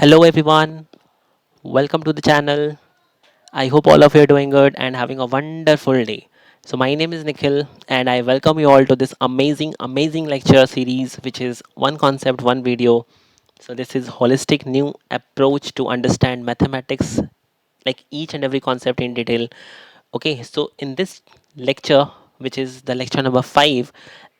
Hello everyone, welcome to the channel. I hope all of you are doing good and having a wonderful day. So my name is Nikhil and I welcome you all to this amazing lecture series which is one concept, one video. So this is holistic new approach to understand mathematics, like each and every concept in detail. Okay, so in this lecture, which is the lecture number 5,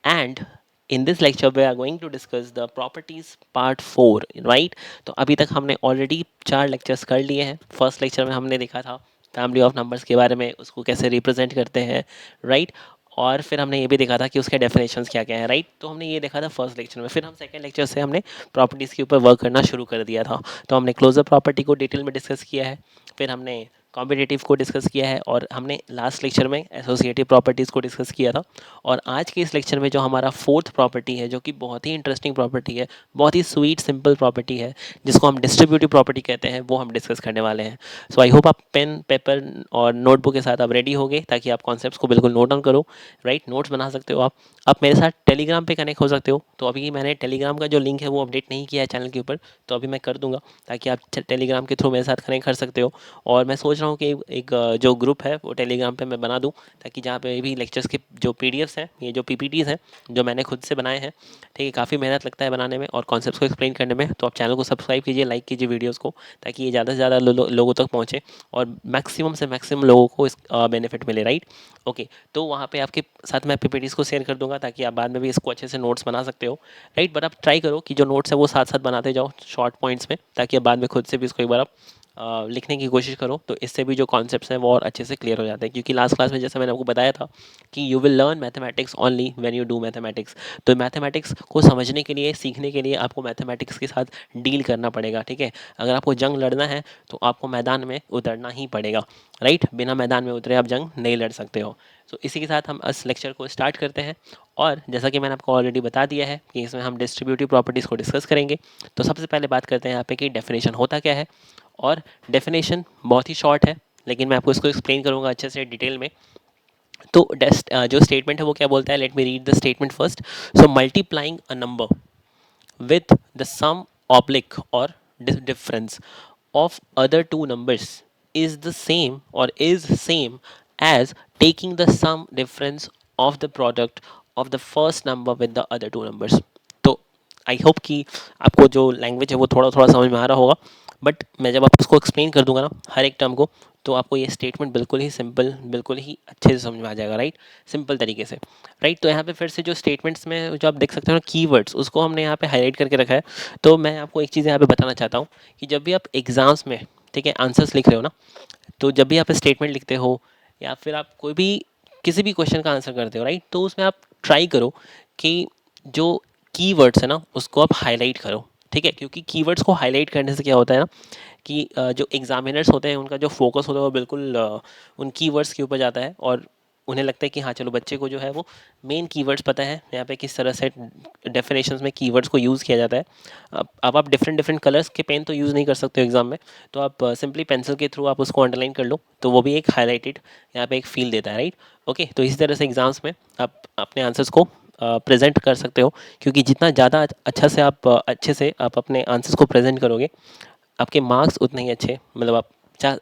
and in this lecture we are going to discuss the properties part 4, right? तो अभी तक हमने already 4 lectures कर लिए हैं. First lecture में हमने देखा था फैमिली ऑफ नंबर्स के बारे में, उसको कैसे रिप्रेजेंट करते हैं, राइट? और फिर हमने ये भी देखा था कि उसके डेफिनेशंस क्या क्या है, राइट? तो हमने ये देखा था फर्स्ट लेक्चर में. फिर हम सेकंड लेक्चर से हमने प्रॉपर्टीज़ के ऊपर वर्क करना शुरू कर दिया था. तो हमने क्लोजर प्रॉपर्टी को डिटेल में डिस्कस किया है, फिर हमने कॉम्पिटिटिव को डिस्कस किया है, और हमने लास्ट लेक्चर में एसोसिएटिव प्रॉपर्टीज़ को डिस्कस किया था. और आज के इस लेक्चर में जो हमारा फोर्थ प्रॉपर्टी है, जो कि बहुत ही इंटरेस्टिंग प्रॉपर्टी है, बहुत ही स्वीट सिंपल प्रॉपर्टी है, जिसको हम डिस्ट्रीब्यूटिव प्रॉपर्टी कहते हैं, वो हम डिस्कस करने वाले हैं. सो आई होप आप पेन पेपर और नोटबुक के साथ आप रेडी हो गए, ताकि आप कॉन्सेप्ट्स को बिल्कुल नोट डाउन करो, राइट? नोट्स बना सकते हो आप मेरे साथ टेलीग्राम पे कनेक्ट हो सकते हो. तो अभी मैंने टेलीग्राम का जो लिंक है वो अपडेट नहीं किया है चैनल के ऊपर, तो अभी मैं कर दूंगा, ताकि आप टेलीग्राम के थ्रू मेरे साथ कनेक्ट कर सकते हो. और मैं सोच रहा हूँ कि एक जो ग्रुप है वो टेलीग्राम पे मैं बना दूँ, ताकि जहाँ पे भी लेक्चर्स के जो पीडीएफ्स हैं, ये जो पीपीटीज़ हैं, जो मैंने खुद से बनाए हैं, ठीक है, काफ़ी मेहनत लगता है बनाने में और कॉन्सेप्ट्स को एक्सप्लेन करने में. तो आप चैनल को सब्सक्राइब कीजिए, लाइक कीजिए वीडियोज़ को, ताकि ये ज़्यादा से ज़्यादा लोगों तक पहुँचे और मैक्सिमम से मैक्सिमम लोगों को इस बेनिफिट मिले, राइट? ओके, तो वहाँ पे आपके साथ मैं पीपीटीज़ को शेयर कर दूंगा, ताकि आप बाद में भी इसको अच्छे से नोट्स बना सकते हो, राइट? बट आप ट्राई करो कि जो नोट्स है वो साथ साथ बनाते जाओ शॉर्ट पॉइंट्स में, ताकि आप बाद में खुद से भी इसको एक बार आप लिखने की कोशिश करो. तो इससे भी जो कॉन्सेप्ट्स हैं वो और अच्छे से क्लियर हो जाते हैं, क्योंकि लास्ट क्लास में जैसे मैंने आपको बताया था कि you will learn mathematics only when you do mathematics. तो मैथमेटिक्स को समझने के लिए, सीखने के लिए आपको मैथमेटिक्स के साथ डील करना पड़ेगा, ठीक है? अगर आपको जंग लड़ना है तो आपको मैदान में उतरना ही पड़ेगा, राइट? बिना मैदान में उतरे आप जंग नहीं लड़ सकते हो. तो इसी के साथ हम इस लेक्चर को स्टार्ट करते हैं. और जैसा कि मैंने आपको ऑलरेडी बता दिया है कि इसमें हम डिस्ट्रीब्यूटिव प्रॉपर्टीज़ को डिस्कस करेंगे. तो सबसे पहले बात करते हैं यहाँ पे कि डेफिनेशन होता क्या है. और डेफिनेशन बहुत ही शॉर्ट है, लेकिन मैं आपको इसको एक्सप्लेन करूँगा अच्छे से डिटेल में. तो जो स्टेटमेंट है वो क्या बोलता है, let me read the statement first. So multiplying a number with the sum oblique or difference of other two numbers is the same or is same as taking the sum difference of the product of the first number with the other two numbers. तो I hope कि आपको जो language है वो थोड़ा थोड़ा समझ में आ रहा होगा, बट मैं जब आप उसको एक्सप्लेन कर दूंगा ना हर एक टर्म को, तो आपको ये स्टेटमेंट बिल्कुल ही सिंपल, बिल्कुल ही अच्छे से समझ में आ जाएगा, राइट? सिंपल तरीके से, राइट? तो यहाँ पे फिर से जो स्टेटमेंट्स में जो आप देख सकते हो ना कीवर्ड्स, उसको हमने यहाँ पे हाईलाइट करके रखा है. तो मैं आपको एक चीज़ यहाँ पे बताना चाहता हूँ कि जब भी आप एग्जाम्स में, ठीक है, आंसर्स लिख रहे हो ना, तो जब भी आप स्टेटमेंट लिखते हो या फिर आप कोई भी किसी भी क्वेश्चन का आंसर करते हो, राइट, तो उसमें आप ट्राई करो कि जो कीवर्ड्स है ना उसको आप हाईलाइट करो, ठीक है? क्योंकि कीवर्ड्स को हाईलाइट करने से क्या होता है ना कि जो एग्जामिनर्स होते हैं उनका जो फोकस होता है वो बिल्कुल उन कीवर्ड्स के ऊपर जाता है, और उन्हें लगता है कि हाँ चलो बच्चे को जो है वो मेन कीवर्ड्स पता है यहाँ पे किस तरह से डेफिनेशंस में कीवर्ड्स को यूज़ किया जाता है. अब आप डिफरेंट डिफरेंट कलर्स के पेन तो यूज़ नहीं कर सकते हो एग्जाम में, तो आप सिंपली पेंसिल के थ्रू आप उसको अंडरलाइन कर लो, तो वो भी एक हाईलाइटेड यहाँ पे एक फील देता है, राइट? ओके, तो इसी तरह से एग्जाम्स में आप अपने आंसर्स को प्रेजेंट कर सकते हो, क्योंकि जितना ज़्यादा अच्छे से आप अपने आंसर्स को प्रेजेंट करोगे, आपके मार्क्स उतने ही अच्छे, मतलब आप चाह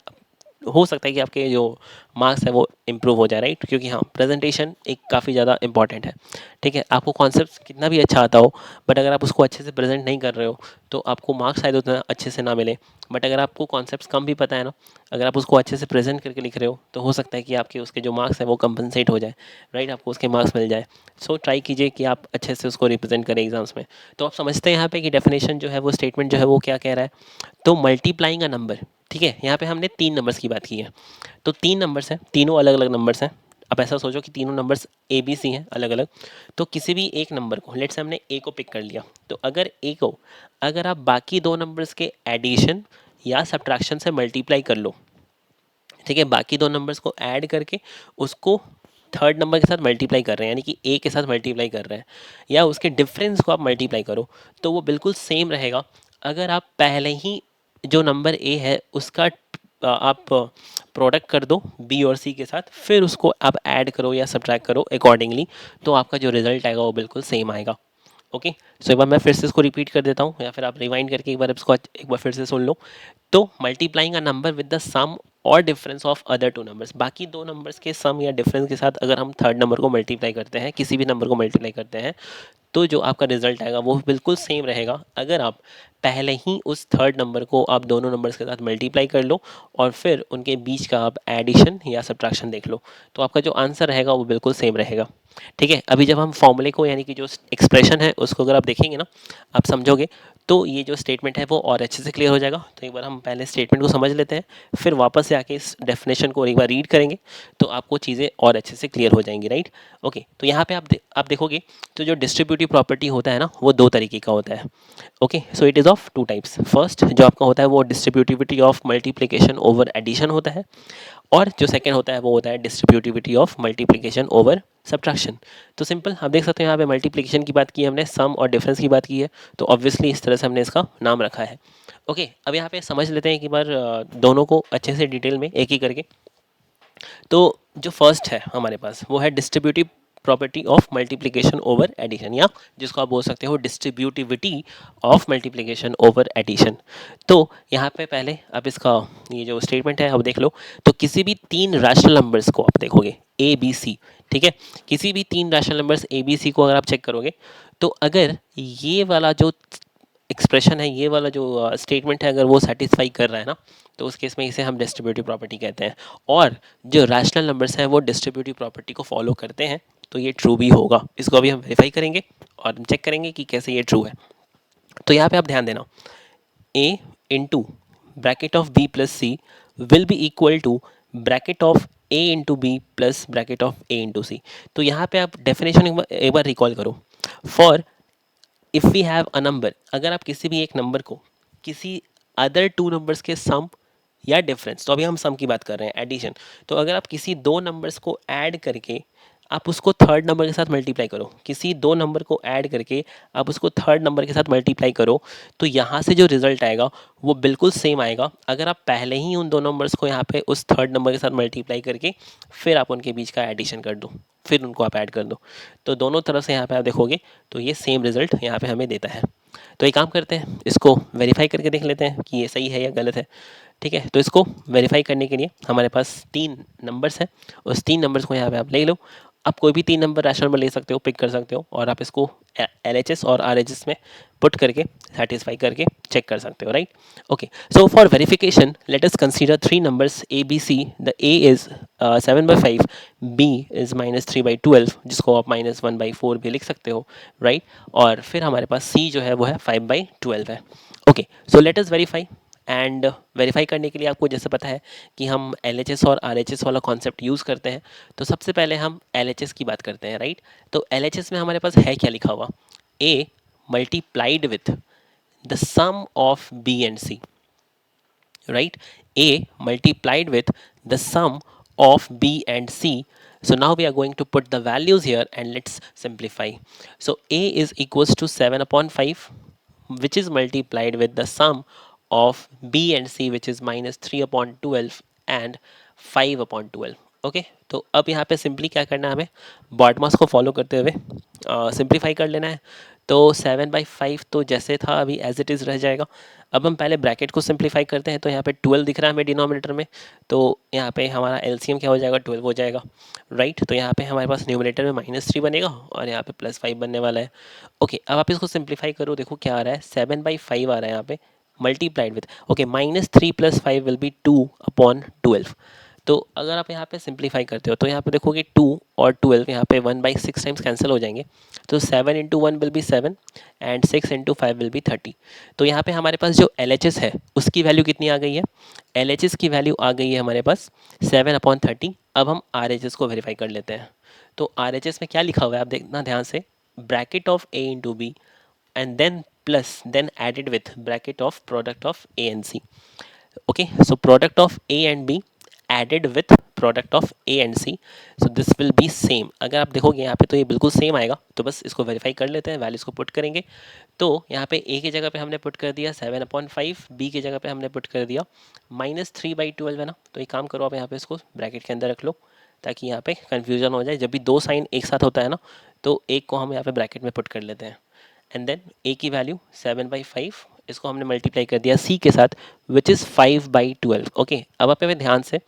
हो सकता है कि आपके जो मार्क्स है वो इम्प्रूव हो जाए, राइट? क्योंकि हाँ, प्रेजेंटेशन एक काफ़ी ज़्यादा इंपॉर्टेंट है, ठीक है? आपको कॉन्सेप्ट कितना भी अच्छा आता हो, बट अगर आप उसको अच्छे से प्रेजेंट नहीं कर रहे हो तो आपको मार्क्स शायद उतना अच्छे से ना मिले. बट अगर आपको कॉन्सेप्ट कम भी पता है ना, अगर आप उसको अच्छे से प्रेजेंट करके लिख रहे हो, तो हो सकता है कि आपके उसके जो मार्क्स है वो कंपनसेट हो जाए, राइट? आपको उसके मार्क्स मिल जाए. सो ट्राई कीजिए कि आप अच्छे से उसको रिप्रेजेंट करें एग्जाम्स में. तो आप समझते हैं यहाँ पे कि डेफिनेशन जो है वो स्टेटमेंट जो है वो क्या कह रहा है. तो मल्टीप्लाइंग अ नंबर, ठीक है, यहाँ पे हमने 3 नंबर्स की बात की है. तो 3 नंबर्स हैं, तीनों अलग अलग नंबर्स हैं. अब ऐसा सोचो कि तीनों नंबर्स ए बी सी हैं अलग अलग. तो किसी भी एक नंबर को, लेट्स से हमने ए को पिक कर लिया, तो अगर ए को, अगर आप बाकी 2 नंबर्स के एडिशन या सब्ट्रैक्शन से मल्टीप्लाई कर लो, ठीक है, बाकी 2 नंबर्स को ऐड करके उसको थर्ड नंबर के साथ मल्टीप्लाई कर रहे हैं, यानी कि ए के साथ मल्टीप्लाई कर रहे हैं, या उसके डिफरेंस को आप मल्टीप्लाई करो, तो वो बिल्कुल सेम रहेगा. अगर आप पहले ही जो नंबर ए है उसका आप प्रोडक्ट कर दो बी और सी के साथ, फिर उसको आप ऐड करो या सब्ट्रैक्ट करो अकॉर्डिंगली, तो आपका जो रिजल्ट आएगा वो बिल्कुल सेम आएगा. ओके, सो एक बार मैं फिर से इसको रिपीट कर देता हूँ, या फिर आप रिवाइंड करके एक बार इसको एक बार फिर से सुन लो। तो multiplying a number with the sum और difference of other two numbers, बाकी दो नंबर्स के सम या डिफरेंस के साथ अगर हम थर्ड नंबर को मल्टीप्लाई करते हैं, किसी भी नंबर को मल्टीप्लाई करते हैं, तो जो आपका रिजल्ट आएगा वो बिल्कुल सेम रहेगा अगर आप पहले ही उस थर्ड नंबर को आप दोनों नंबर्स के साथ मल्टीप्लाई कर लो और फिर उनके बीच का आप एडिशन या सब्ट्रैक्शन देख लो, तो आपका जो आंसर रहेगा वो बिल्कुल सेम रहेगा। ठीक है, अभी जब हम फॉर्मूले को यानी कि जो एक्सप्रेशन है उसको अगर आप देखेंगे ना, आप समझोगे, तो ये जो स्टेटमेंट है वो और अच्छे से क्लियर हो जाएगा। तो एक बार हम पहले स्टेटमेंट को समझ लेते हैं, फिर वापस से आके इस डेफिनेशन को एक बार रीड करेंगे, तो आपको चीज़ें और अच्छे से क्लियर हो जाएंगी, राइट। ओके, तो यहाँ पे आप देखोगे तो जो डिस्ट्रीब्यूटिव प्रॉपर्टी होता है ना, वो दो तरीके का होता है। Okay, so it is of two types. First जो आपका होता है वो distributivity of multiplication over addition होता है, और जो सेकंड होता है वो होता है distributivity of multiplication over subtraction. तो सिंपल आप देख सकते हो, यहाँ पे मल्टीप्लिकेशन की बात की है हमने, सम और डिफरेंस की बात की है, तो ऑब्वियसली इस तरह से हमने इसका नाम रखा है। ओके, अब यहाँ पे समझ लेते हैं एक बार दोनों को अच्छे से डिटेल में एक ही करके। तो जो फर्स्ट है हमारे पास वो है distributive property of multiplication over addition, या जिसको आप बोल सकते हो distributivity of multiplication over addition. तो यहाँ पे पहले आप इसका ये जो स्टेटमेंट है अब देख लो। तो किसी भी तीन रैशनल नंबर्स को आप देखोगे ए बी सी, ठीक है, किसी भी तीन rational numbers A B C को अगर आप चेक करोगे, तो अगर ये वाला जो एक्सप्रेशन है, ये वाला जो स्टेटमेंट है, अगर वो सेटिस्फाई कर रहा है ना, तो उस केस में इसे हम डिस्ट्रीब्यूटिव प्रॉपर्टी कहते हैं। और जो रैशनल नंबर्स हैं वो डिस्ट्रीब्यूटिव प्रॉपर्टी को फॉलो करते हैं, तो ये ट्रू भी होगा। इसको अभी हम वेरीफाई करेंगे और चेक करेंगे कि कैसे ये ट्रू है। तो यहाँ पे आप ध्यान देना, A into bracket of B plus C will be equal to bracket of A into B plus bracket of A into C. तो यहाँ पे आप डेफिनेशन एक बार रिकॉल करो। For if we have a number, अगर आप किसी भी एक नंबर को किसी अदर टू नंबर्स के सम या डिफरेंस, तो अभी हम सम की बात कर रहे हैं, एडिशन, तो अगर आप किसी दो नंबर्स को ऐड करके आप उसको थर्ड नंबर के साथ मल्टीप्लाई करो, किसी दो नंबर को ऐड करके आप उसको थर्ड नंबर के साथ मल्टीप्लाई करो, तो यहाँ से जो रिजल्ट आएगा वो बिल्कुल सेम आएगा अगर आप पहले ही उन दो नंबर्स को यहाँ पे उस थर्ड नंबर के साथ मल्टीप्लाई करके फिर आप उनके बीच का एडिशन कर दो, फिर उनको आप ऐड कर दो। तो दोनों तरफ से यहाँ पे आप देखोगे तो ये सेम रिजल्ट यहाँ पे हमें देता है। तो एक काम करते हैं, इसको वेरीफाई करके देख लेते हैं कि ये सही है या गलत है। ठीक है, तो इसको वेरीफाई करने के लिए हमारे पास तीन नंबर्स हैं, उस तीन नंबर्स को यहाँ पे आप ले लो। आप कोई भी तीन नंबर रैशनल नंबर ले सकते हो, पिक कर सकते हो, और आप इसको एल एच एस और आर एच एस में पुट करके सेटिस्फाई करके चेक कर सकते हो, right. Okay, so for verification let us consider three numbers A B C. The A is 7/5, B is -3/12, जिसको आप -1/4 भी लिख सकते हो, राइट। और फिर हमारे पास सी जो है वो है 5/12 है। Okay, so let us verify. And verify करने के लिए आपको जैसे पता है कि हम एल एच एस और आर एच एस वाला कॉन्सेप्ट यूज़ करते हैं, तो सबसे पहले हम एल एच एस की बात करते हैं, राइट। तो एल एच एस में हमारे पास है क्या लिखा हुआ, A multiplied with the sum of B and C, right? A multiplied with the sum of B and C. So now we are going to put the values here and let's simplify. So A is equals to 7/5, which is multiplied with the sum of B and C, which is -3/12 and 5/12. Okay, तो अब यहाँ पे simply क्या करना है, हमें BODMAS को follow करते हुए सिंप्लीफाई कर लेना है। तो 7/5 तो जैसे था अभी एज इट इज़ रह जाएगा। अब हम पहले ब्रैकेट को सिंप्लीफाई करते हैं, तो यहाँ पे 12 दिख रहा है हमें डिनोमिनेटर में, तो यहाँ पे हमारा एलसीएम क्या हो जाएगा, 12 हो जाएगा, राइट। तो यहाँ पे हमारे पास न्यूमिनेटर में -3 बनेगा और यहाँ पे +5 बनने वाला है। ओके, अब आप इसको सिंप्लीफाई करो, देखो क्या आ रहा है, 7/5 आ रहा है यहाँ पे multiplied with, okay, -3 + 5 will be 2/12। तो अगर आप यहाँ पे सिंप्लीफाई करते हो तो यहाँ पे देखोगे 2 और 12 यहाँ पे 1/6 टाइम्स कैंसिल हो जाएंगे, तो 7 into 1 will B 7 and 6 into 5 will be 30। तो यहाँ पे हमारे पास जो एल एच एस है उसकी वैल्यू कितनी आ गई है, एल एच एस की वैल्यू आ गई है हमारे पास 7/30। अब हम आर एच एस को वेरीफाई कर लेते हैं। तो आर एच एस में क्या लिखा हुआ है आप देखना ध्यान से, bracket of A into B and then added with bracket of product of a and c. Okay, so product of a and b added with product of a and c, so this will be same। अगर आप देखोगे यहाँ पे तो ये बिल्कुल same आएगा, तो बस इसको वेरीफाई कर लेते हैं, वैल्यूज को पुट करेंगे। तो यहाँ पे a की जगह पे हमने पुट कर दिया 7/5, b की जगह पे हमने पुट कर दिया -3/12 है ना। तो एक काम करो, आप यहाँ पे इसको ब्रैकेट के अंदर रख लो ताकि यहाँ पे कन्फ्यूजन हो जाए, जब भी दो साइन एक साथ होता है ना, तो एक को हम यहाँ पे ब्रैकेट में पुट कर लेते हैं एंड देन ए की वैल्यू 7/5, इसको हमने मल्टीप्लाई कर दिया सी के साथ विच इज़ 5/12। ओके, अब आप ध्यान से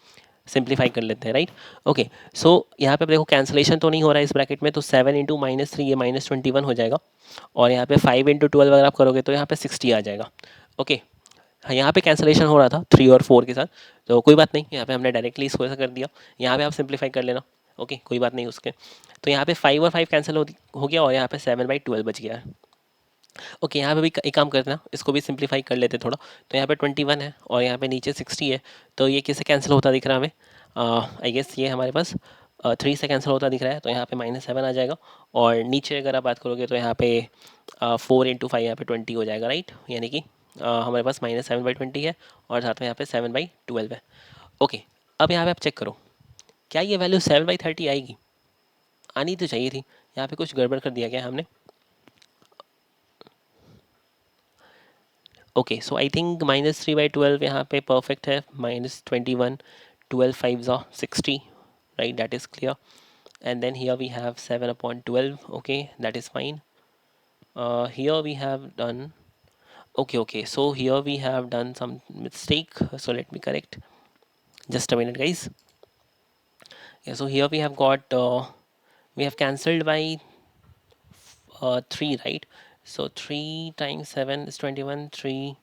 सिंप्लीफाई कर लेते हैं, राइट। ओके, सो यहाँ पे देखो कैंसलेशन तो नहीं हो रहा है इस ब्रैकेट में, तो 7 × -3 ये -21 हो जाएगा, और यहाँ पे 5 × 12 अगर आप करोगे तो यहाँ पे 60 आ जाएगा। ओके, हाँ, यहाँ पे कैंसलेशन हो रहा था 3 और 4 के साथ, तो कोई बात नहीं, यहाँ पे हमने डायरेक्टली इसको ऐसा कर दिया। यहाँ पे आप सिंप्लीफाई कर लेना। ओके, कोई बात नहीं उसके। तो यहाँ पे 5 और 5 कैंसिल हो गया, और यहाँ पे 7/12 बच गया है। ओके, यहाँ पे भी एक काम करते हैं ना, इसको भी सिंप्लीफाई कर लेते थोड़ा। तो यहाँ पे 21 है और यहाँ पे नीचे 60 है, तो ये किससे कैंसिल होता दिख रहा है हमें? आई गेस ये हमारे पास 3 से कैंसिल होता दिख रहा है, तो यहाँ पे -7 आ जाएगा। और नीचे अगर आप बात करोगे तो यहाँ पे 4 × 5 यहाँ पे 20 हो जाएगा, राइट। यानी कि हमारे पास -7/20 है, और साथ में यहाँ पे 7/12 है। ओके, अब यहाँ पे आप चेक करो, क्या ये वैल्यू 7/30 आएगी? आनी तो चाहिए थी। यहाँ पे कुछ गड़बड़ कर दिया क्या हमने? ओके, सो आई थिंक -3/12 यहाँ पे परफेक्ट है। -21, 12 5s are 60, right? That is clear. And then here we have 7/12. Okay, that is fine. Here we have done, okay, so here we have done some mistake, so let me correct. Just a minute, guys. Yeah, so here we have got we have cancelled by 3, right? So 3 times 7 is 21, 3.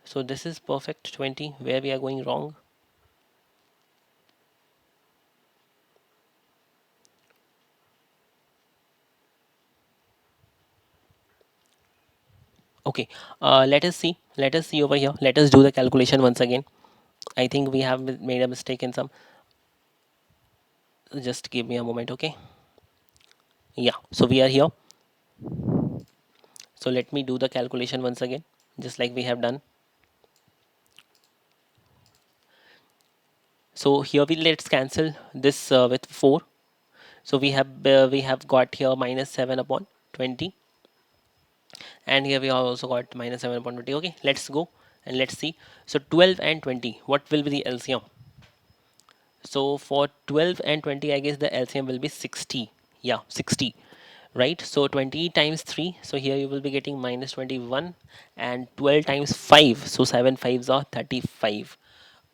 So this is perfect 20. Where we are going wrong? Okay, let us see over here. Let us do the calculation once again. I think we have made a mistake in some. Just give me a moment, okay? Yeah, so we are here. So let me do the calculation once again, just like we have done. So here let's cancel this with 4. So we have got here -7/20, and here we have also got -7/20. Okay, let's go and let's see. So 12 and 20, what will be the LCM? So for 12 and 20, I guess the LCM will be 60. Yeah, 60, right? So 20 times 3, so here you will be getting -21, and 12 times 5, so 7 5s are 35.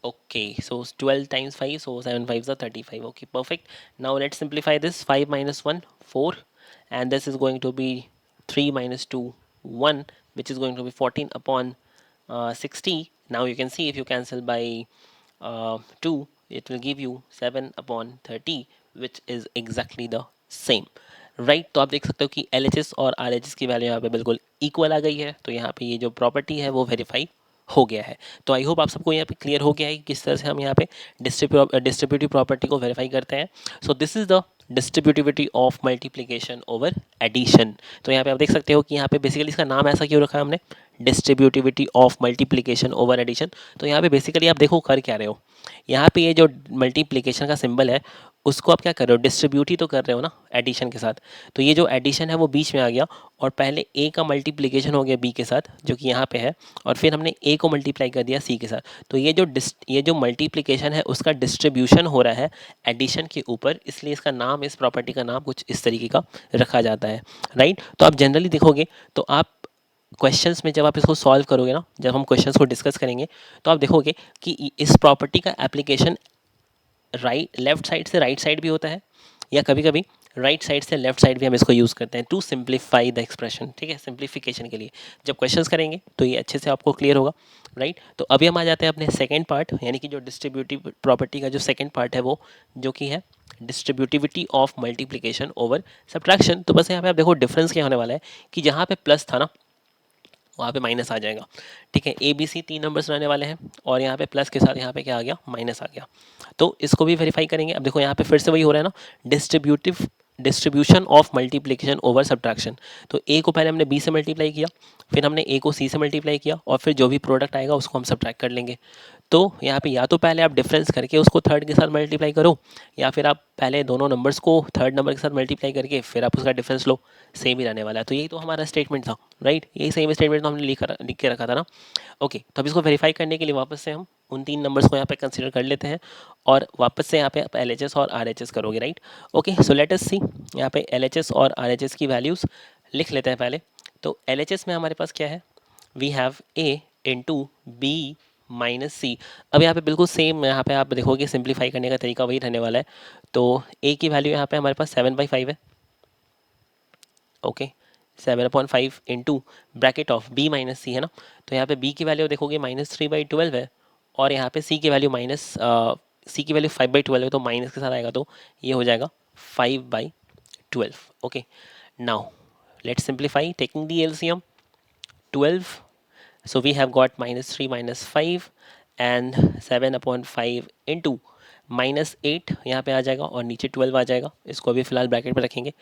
Okay, so 12 times 5, so 7 5s are 35. Okay, perfect. Now let's simplify this. 5 minus 1, 4, and this is going to be 3 minus 2, 1, which is going to be 14 upon 60. Now you can see if you cancel by 2, it will give you 7/30, which is exactly the same, right. तो आप देख सकते हो कि L H S और R H S की value यहाँ पे बिल्कुल इक्वल आ गई है, तो यहाँ पे ये जो प्रॉपर्टी है वो वेरीफाई हो गया है। तो आई होप आप सबको यहाँ पे क्लियर हो गया है कि किस तरह से हम यहाँ पे डिस्ट्रीब्यूटिव प्रॉपर्टी को वेरीफाई करते हैं। So this is the distributivity of multiplication over addition. तो यहाँ पे आप देख सकते हो कि यहाँ पे बेसिकली इसका नाम ऐसा क्यों रखा है हमने, distributivity of multiplication over addition. तो यहाँ पे बेसिकली आप देखो कर क्या रहे हो, यहाँ पे ये जो मल्टीप्लिकेशन का सिंबल है उसको आप क्या कर रहे हो, डिस्ट्रीब्यूट ही तो कर रहे हो ना एडिशन के साथ। तो ये जो एडिशन है वो बीच में आ गया, और पहले ए का मल्टीप्लिकेशन हो गया बी के साथ जो कि यहाँ पे है, और फिर हमने ए को मल्टीप्लाई कर दिया सी के साथ। तो ये जो मल्टीप्लिकेशन है उसका डिस्ट्रीब्यूशन हो रहा है एडिशन के ऊपर, इसलिए इसका नाम, इस प्रॉपर्टी का नाम कुछ इस तरीके का रखा जाता है, राइट। तो आप जनरली देखोगे तो आप क्वेश्चंस में जब आप इसको सॉल्व करोगे ना, जब हम क्वेश्चंस को डिस्कस करेंगे तो आप देखोगे कि इस प्रॉपर्टी का एप्लीकेशन लेफ्ट साइड से राइट साइड भी होता है, या कभी कभी राइट साइड से लेफ्ट साइड भी हम इसको यूज़ करते हैं टू सिंप्लीफाई द एक्सप्रेशन, ठीक है, सिंप्लीफिकेशन के लिए। जब क्वेश्चंस करेंगे तो ये अच्छे से आपको क्लियर होगा, राइट। तो अभी हम आ जाते हैं अपने सेकेंड पार्ट, यानी कि जो डिस्ट्रीब्यूटिव प्रॉपर्टी का जो सेकेंड पार्ट है वो जो कि है distributivity of multiplication over subtraction. तो बस यहाँ पे आप देखो डिफरेंस क्या होने वाला है कि जहाँ पे प्लस था ना वहाँ पे माइनस आ जाएगा, ठीक है। ए बी सी 3 नंबर्स रहने वाले हैं, और यहाँ पे प्लस के साथ यहाँ पे क्या आ गया, माइनस आ गया। तो इसको भी वेरीफाई करेंगे। अब देखो यहाँ पे फिर से वही हो रहा है ना, distribution of multiplication over subtraction. तो ए को पहले हमने बी से मल्टीप्लाई किया, फिर हमने ए को सी से मल्टीप्लाई किया, और फिर जो भी प्रोडक्ट आएगा उसको हम सब्ट्रैक्ट कर लेंगे। तो यहाँ पे या तो पहले आप डिफरेंस करके उसको थर्ड के साथ मल्टीप्लाई करो, या फिर आप पहले दोनों नंबर्स को थर्ड नंबर के साथ मल्टीप्लाई करके फिर आप उसका डिफरेंस लो, सेम ही रहने वाला है। तो यही तो हमारा स्टेटमेंट था, राइट। यही सेम स्टेटमेंट तो हमने लिख के रखा था ना। ओके, तो अब इसको वेरीफाई करने के लिए वापस से हम उन 3 नंबर्स को यहाँ पे कंसिडर कर लेते हैं, और वापस से यहाँ पे आप एल और आर करोगे, right. Okay, so let us see यहाँ पे एल और आर की वैल्यूज़ लिख लेते हैं पहले। तो एल में हमारे पास क्या है, we have A into B minus C. अब यहाँ पे बिल्कुल सेम, यहाँ पे आप देखोगे सिंप्लीफाई करने का तरीका वही रहने वाला है। तो ए की वैल्यू यहाँ पे हमारे पास 7/5 है, okay. 7/5 into bracket of B minus C है ना, तो यहाँ पे बी की वैल्यू देखोगे -3/12 है, और यहाँ पे सी की वैल्यू सी की वैल्यू 5/12 है, तो माइनस के साथ आएगा तो ये हो जाएगा 5/12, okay. Now let's simplify taking the LCM 12. So we have got -3 -5 and 7/5 into -8 यहाँ पे आ जाएगा, और नीचे 12 आ जाएगा। इसको अभी फिलहाल ब्रैकेट में रखेंगे।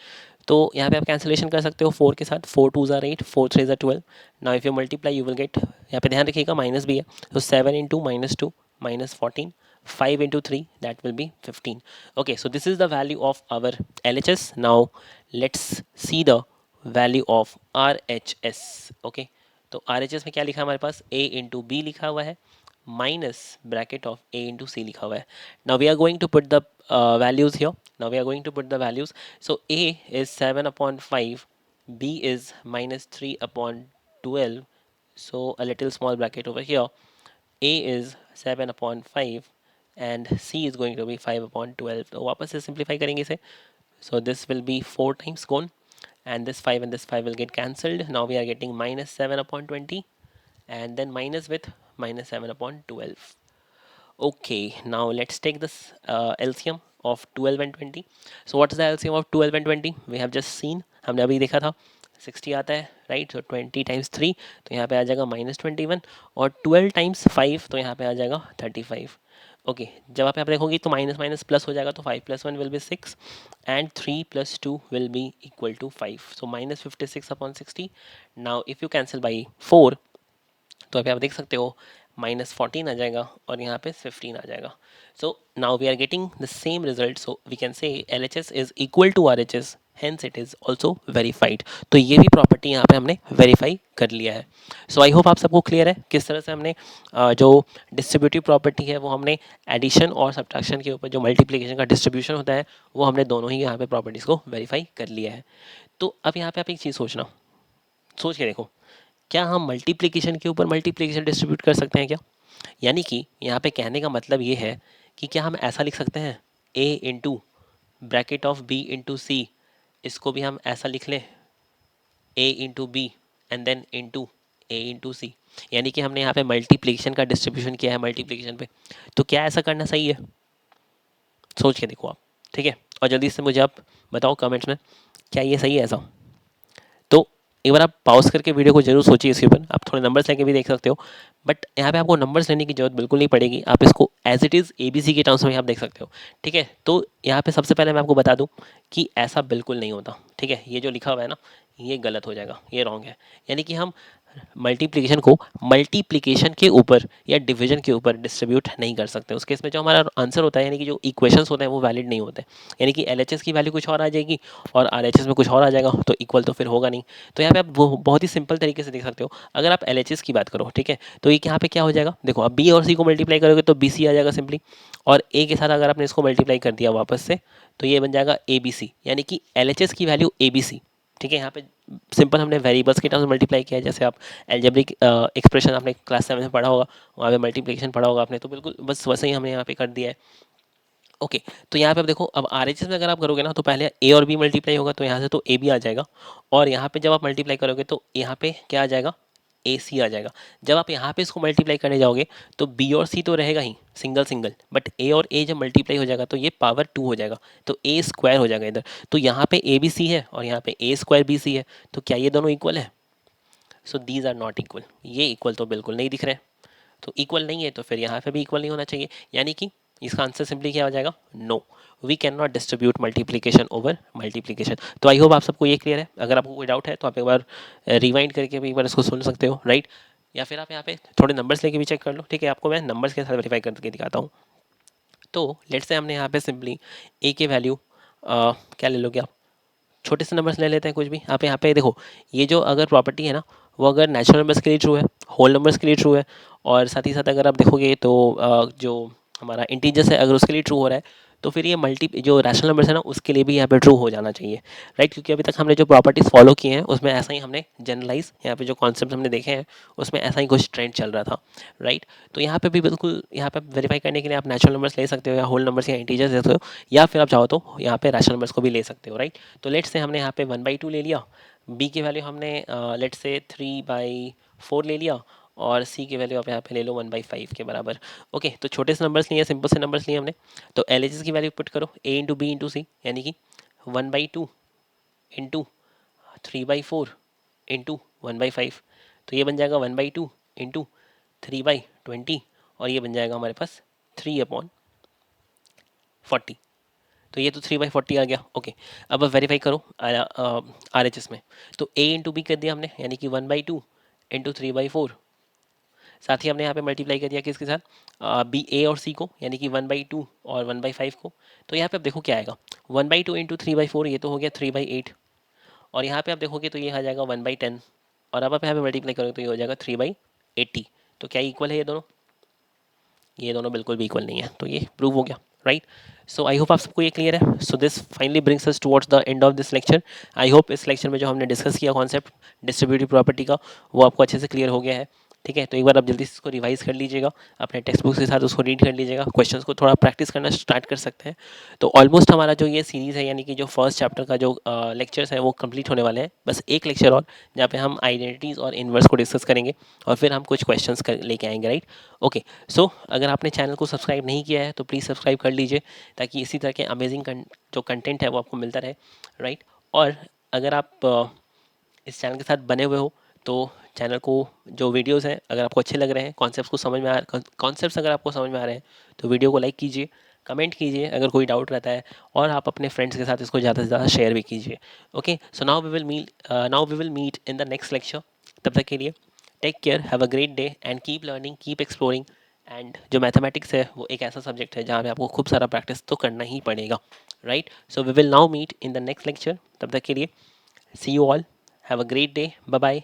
तो यहाँ पे आप कैंसिलेशन कर सकते हो 4 के साथ, 4 2 ज़ार 8, 4 3 ज़ार 12। Now if you multiply you will get, यहाँ पे ध्यान रखिएगा माइनस भी है, तो 7 into -2 -14, 5 into 3 that will be 15. Okay, so this is the value of our LHS. Now let's see the value of RHS. Okay, तो RHS में क्या लिखा है हमारे पास, A इंटू बी लिखा हुआ है, minus bracket of A into C लिखा हुआ है। Now we are going to put the values here, now we are going to put the values. So A is 7/5, B is -3/12, so a little small bracket over here, A is 7/5 and C is going to be 5/12। तो वापस से simplify करेंगे इसे, so this will be 4 times gone, and this 5 will get cancelled. Now we are getting -7/20, and then minus with -7/12. Okay, now let's take this LCM of 12 and 20. So what is the LCM of 12 and 20? We have just seen, हमने अभी देखा था 60 आता है, right. so 20 times 3, तो यहाँ पे आ जाएगा -21, और 12 टाइम्स 5, तो यहाँ पे आ जाएगा 35। ओके, जब आप यहाँ पे देखोगे तो माइनस माइनस प्लस हो जाएगा, तो 5 + 1 will be 6 and 3 + 2 will be equal to 5, so -56/60। Now if you cancel by 4, तो अभी आप देख सकते हो -14 आ जाएगा, और यहाँ पे 15 आ जाएगा। So now we are getting the same result, so we can say LHS is equal to RHS, hence it is also verified. तो ये भी प्रॉपर्टी यहाँ पे हमने वेरीफाई कर लिया है। सो आई होप आप सबको क्लियर है किस तरह से हमने जो डिस्ट्रीब्यूटिव प्रॉपर्टी है वो हमने एडिशन और सब्ट्रैक्शन के ऊपर, जो मल्टीप्लिकेशन का डिस्ट्रीब्यूशन होता है, वो हमने दोनों ही यहाँ पे प्रॉपर्टीज़ को वेरीफाई कर लिया है। तो अब यहाँ पे आप एक चीज़ सोचना, सोच के देखो, क्या हम मल्टीप्लिकेशन के ऊपर मल्टीप्लिकेशन डिस्ट्रीब्यूट कर सकते हैं क्या? यानी कि यहाँ पे कहने का मतलब ये है कि क्या हम ऐसा लिख सकते हैं, a into bracket of b into C, इसको भी हम ऐसा लिख लें, a into B and then into a into C, यानी कि हमने यहाँ पे मल्टीप्लिकेशन का डिस्ट्रीब्यूशन किया है मल्टीप्लिकेशन पे। तो क्या ऐसा करना सही है? सोच के देखो आप, ठीक है, और जल्दी से मुझे आप बताओ कमेंट्स में, क्या ये सही है ऐसा? तो एक बार आप पॉज करके वीडियो को जरूर सोचिए इसके ऊपर, आप थोड़े नंबर्स लेके भी देख सकते हो, बट यहाँ पे आपको नंबर्स लेने की जरूरत बिल्कुल नहीं पड़ेगी, आप इसको एज इट इज़ ABC के टर्म्स में आप देख सकते हो, ठीक है। तो यहाँ पे सबसे पहले मैं आपको बता दूँ कि ऐसा बिल्कुल नहीं होता, ठीक है। ये जो लिखा हुआ है ना, ये गलत हो जाएगा, ये रॉन्ग है। यानी कि हम मल्टीप्लिकेशन को मल्टीप्लिकेशन के ऊपर या डिवीजन के ऊपर डिस्ट्रीब्यूट नहीं कर सकते। उस केस में जो हमारा आंसर होता है, यानी कि जो इक्वेशंस होते हैं वो वैलिड नहीं होते, यानी कि LHS की वैल्यू कुछ और आ जाएगी और RHS में कुछ और आ जाएगा, तो इक्वल तो फिर होगा नहीं। तो यहाँ पे आप वो बहुत ही सिंपल तरीके से देख सकते हो। अगर आप LHS की बात करो, ठीक है, तो ये यहाँ पे क्या हो जाएगा, देखो आप B और C को मल्टीप्लाई करोगे तो BC आ जाएगा सिंपली, और A के साथ अगर आपने इसको मल्टीप्लाई कर दिया वापस से, तो ये बन जाएगा ABC, यानी कि LHS की वैल्यू ABC, ठीक है। यहाँ पे सिंपल हमने वेरिएबल्स के टर्म्स में मल्टीप्लाई किया है, जैसे आप एल्जेब्रिक एक्सप्रेशन आपने क्लास 7 में पढ़ा होगा, वहाँ पे मल्टीप्लिकेशन पढ़ा होगा आपने, तो बिल्कुल बस वैसे ही हमने यहाँ पे कर दिया है। ओके, तो यहाँ पे अब देखो, अब RHS में अगर आप करोगे ना, तो पहले A और B मल्टीप्लाई होगा, तो यहाँ से तो AB आ जाएगा, और यहाँ पे जब आप मल्टीप्लाई करोगे तो यहाँ पे क्या आ जाएगा, AC आ जाएगा। जब आप यहाँ पे इसको मल्टीप्लाई करने जाओगे तो B और C तो रहेगा ही सिंगल सिंगल, बट A और A जब मल्टीप्लाई हो जाएगा तो ये पावर 2 हो जाएगा, तो A स्क्वायर हो जाएगा इधर। तो यहाँ पे ABC है और यहाँ पे A स्क्वायर BC है, तो क्या ये दोनों इक्वल है? So these are not equal, ये इक्वल तो बिल्कुल नहीं दिख रहे हैं। तो इक्वल नहीं है तो फिर यहाँ पे भी इक्वल नहीं होना चाहिए, यानी कि इसका आंसर सिंपली क्या हो जाएगा, no, we can not distribute multiplication over multiplication. तो आई होप आप सबको ये क्लियर है। अगर आपको कोई डाउट है तो आप एक बार रिवाइंड करके भी एक बार इसको सुन सकते हो, राइट, या फिर आप यहाँ पे थोड़े नंबर्स लेके भी चेक कर लो, ठीक है। आपको मैं नंबर्स के साथ वेरीफाई करके दिखाता हूँ। तो लेट्स से हमने यहाँ पे सिंपली ए के वैल्यू क्या ले लोगे आप, छोटे से नंबर्स ले लेते हैं कुछ भी। आप यहाँ पे देखो, ये जो अगर प्रॉपर्टी है ना, वो अगर नेचुरल नंबर्स के लिए ट्रू है, होल नंबर्स के लिए ट्रू है, और साथ ही साथ अगर आप देखोगे तो जो हमारा इंटीजर्स है अगर उसके लिए ट्रू हो रहा है, तो फिर ये मल्टी जो रैशनल नंबर्स है ना उसके लिए भी यहाँ पे ट्रू हो जाना चाहिए, राइट, क्योंकि अभी तक हमने जो प्रॉपर्टीज फॉलो किए हैं उसमें ऐसा ही हमने जनरलाइज यहाँ पे जो कॉन्सेप्ट हमने देखे हैं उसमें ऐसा ही कुछ ट्रेंड चल रहा था, राइट। तो यहाँ पे भी बिल्कुल यहाँ पे वेरीफाई करने के लिए आप नेचुरल नंबर्स ले सकते हो या होल नंबर्स या इंटीजर्स ले सकते हो, या फिर आप चाहो तो यहाँ पे रैशनल नंबर्स को भी ले सकते हो, राइट। तो लेट्स से हमने यहाँ पे 1/2 ले लिया, बी की वैल्यू हमने लेट्स से 3/4 ले लिया, और सी की वैल्यू आप यहाँ पे ले लो 1/5 के बराबर। ओके, तो छोटे से नंबर्स लिए, सिंपल से नंबर्स लिए हमने। तो एल एच एस की वैल्यू पुट करो, ए इंटू बी इंटू सी, यानी कि 1/2 इंटू 3/4 इंटू 1/5। तो ये बन जाएगा 1/2 इंटू 3/20, और ये बन जाएगा हमारे पास 3/40। तो ये तो 3/40 आ गया। ओके, अब वेरीफाई करो आर एच एस में। तो ए इंटू बी कर दिया हमने, यानी कि 1/2 इंटू 3/4। साथ ही हमने यहाँ पे मल्टीप्लाई कर दिया किसके साथ, बी ए और सी को, यानी कि 1/2 और 1/5 को। तो यहाँ पे आप देखो क्या आएगा, 1/2 इंटू 3/4, ये तो हो गया 3/8, और यहाँ पे आप देखोगे तो ये आ जाएगा 1/10, और अब आप यहाँ पे मल्टीप्लाई करोगे तो ये हो जाएगा 3/80। तो क्या इक्वल है ये दोनों? ये दोनों बिल्कुल भी इक्वल नहीं है, तो ये प्रूव हो गया, राइट। सो आई होप आप सबको ये क्लियर है। So this finally brings us towards the end of this lecture. I hope इस लेक्चर में जो हमने डिस्कस किया कॉन्सेप्ट डिस्ट्रीब्यूटिव प्रॉपर्टी का, वो आपको अच्छे से क्लियर हो गया है, ठीक है। तो एक बार आप जल्दी से इसको रिवाइज कर लीजिएगा, अपने टेक्स्ट बुक के साथ उसको रीड कर लीजिएगा, क्वेश्चंस को थोड़ा प्रैक्टिस करना स्टार्ट कर सकते हैं। तो ऑलमोस्ट हमारा जो ये सीरीज़ है, यानी कि जो फर्स्ट चैप्टर का जो लेक्चर्स है वो कंप्लीट होने वाले हैं। बस एक लेक्चर और, जहाँ पे हम आइडेंटिटीज़ और इन्वर्स को डिस्कस करेंगे, और फिर हम कुछ क्वेश्चंस लेके आएंगे, राइट। ओके, सो अगर आपने चैनल को सब्सक्राइब नहीं किया है तो प्लीज़ सब्सक्राइब कर लीजिए, ताकि इसी तरह के अमेजिंग जो कंटेंट है वो आपको मिलता रहे, राइट। और अगर आप इस चैनल के साथ बने हुए हो तो चैनल को, जो वीडियोस हैं अगर आपको अच्छे लग रहे हैं, कॉन्सेप्ट्स अगर आपको समझ में आ रहे हैं, तो वीडियो को लाइक कीजिए, कमेंट कीजिए अगर कोई डाउट रहता है, और आप अपने फ्रेंड्स के साथ इसको ज़्यादा से ज़्यादा शेयर भी कीजिए। Okay, so now we will meet in the next lecture. तब तक के लिए take care, have a great day, and keep learning, keep exploring. And जो मैथमेटिक्स है वो एक ऐसा सब्जेक्ट है जहाँ पे आपको खूब सारा प्रैक्टिस तो करना ही पड़ेगा, right. So we will now meet in the next lecture. तब तक के लिए see you all, have a great day, bye bye.